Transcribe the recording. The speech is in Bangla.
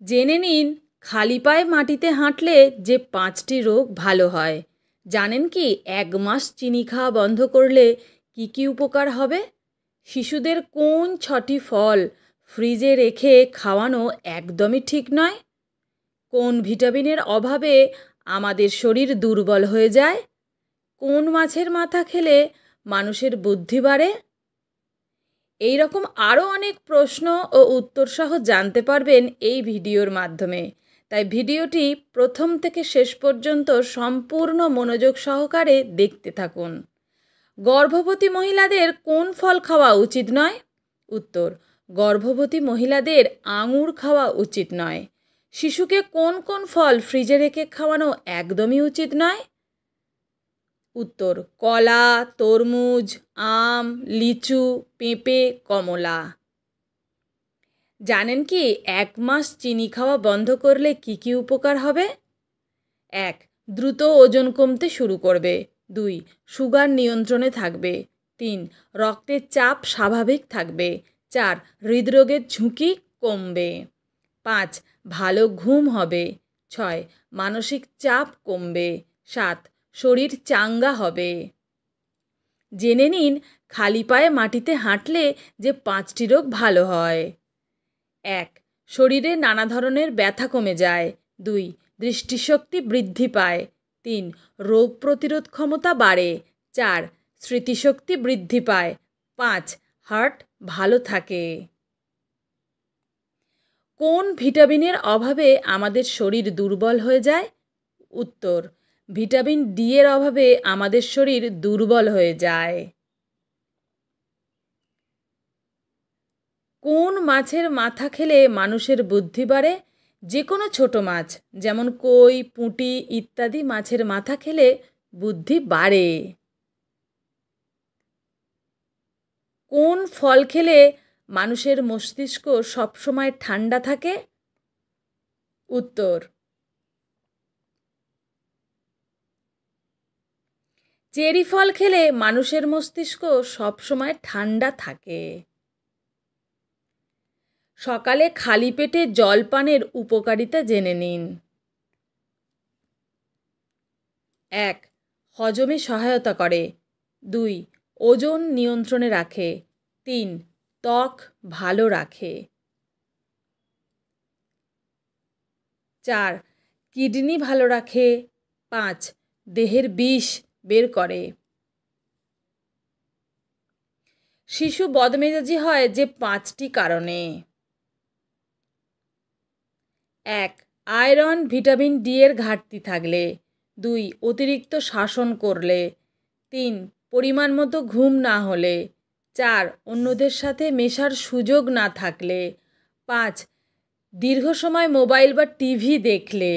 জেনে নিন খালি পায়ে মাটিতে হাঁটলে যে 5টি রোগ ভালো হয়। জানেন কি 1 মাস চিনি খাওয়া বন্ধ করলে কি কি উপকার হবে? শিশুদের কোন 6টি ফল ফ্রিজে রেখে খাওয়ানো একদমই ঠিক নয়? কোন ভিটামিনের অভাবে আমাদের শরীর দুর্বল হয়ে যায়? কোন মাছের মাথা খেলে মানুষের বুদ্ধি বাড়ে? এই রকম আরও অনেক প্রশ্ন ও উত্তর সহ জানতে পারবেন এই ভিডিওর মাধ্যমে। তাই ভিডিওটি প্রথম থেকে শেষ পর্যন্ত সম্পূর্ণ মনোযোগ সহকারে দেখতে থাকুন। গর্ভবতী মহিলাদের কোন ফল খাওয়া উচিত নয়? উত্তর: গর্ভবতী মহিলাদের আঙুর খাওয়া উচিত নয়। শিশুকে কোন কোন ফল ফ্রিজে রেখে খাওয়ানো একদমই উচিত নয়? উত্তর: কলা, তরমুজ, আম, লিচু, পেঁপে, কমলা। জানেন কি 1 মাস চিনি খাওয়া বন্ধ করলে কি কি উপকার হবে? 1. দ্রুত ওজন কমতে শুরু করবে। 2. সুগার নিয়ন্ত্রণে থাকবে। 3. রক্তের চাপ স্বাভাবিক থাকবে। 4. হৃদরোগের ঝুঁকি কমবে। 5. ভালো ঘুম হবে। 6. মানসিক চাপ কমবে। 7. শরীর চাঙ্গা হবে। জেনে নিন খালি পায়ে মাটিতে হাঁটলে যে 5টি রোগ ভালো হয়। 1. শরীরে নানা ধরনের ব্যথা কমে যায়। 2. দৃষ্টিশক্তি বৃদ্ধি পায়। 3. রোগ প্রতিরোধ ক্ষমতা বাড়ে। 4. স্মৃতিশক্তি বৃদ্ধি পায়। 5. হার্ট ভালো থাকে। কোন ভিটামিনের অভাবে আমাদের শরীর দুর্বল হয়ে যায়? উত্তর: ভিটামিন ডি এর অভাবে আমাদের শরীর দুর্বল হয়ে যায়। কোন মাছের মাথা খেলে মানুষের বুদ্ধি বাড়ে? যে কোনো ছোট মাছ, যেমন কই, পুঁটি ইত্যাদি মাছের মাথা খেলে বুদ্ধি বাড়ে। কোন ফল খেলে মানুষের মস্তিষ্ক সবসময় ঠান্ডা থাকে? উত্তর: চেরি ফল খেলে মানুষের মস্তিষ্ক সবসময় ঠান্ডা থাকে। সকালে খালি পেটে জল পানের উপকারিতা জেনে নিন। 1. হজমে সহায়তা করে। 2. ওজন নিয়ন্ত্রণে রাখে। 3. ত্বক ভালো রাখে। 4. কিডনি ভালো রাখে। 5. দেহের বিষ বের করে। শিশু বদমেজাজি হয় যে 5টি কারণে। 1. আয়রন ভিটামিন ডি এর ঘাটতি থাকলে। 2. অতিরিক্ত শাসন করলে। 3. পরিমাণ মতো ঘুম না হলে। 4. অন্যদের সাথে মেশার সুযোগ না থাকলে। 5. দীর্ঘ সময় মোবাইল বা টিভি দেখলে।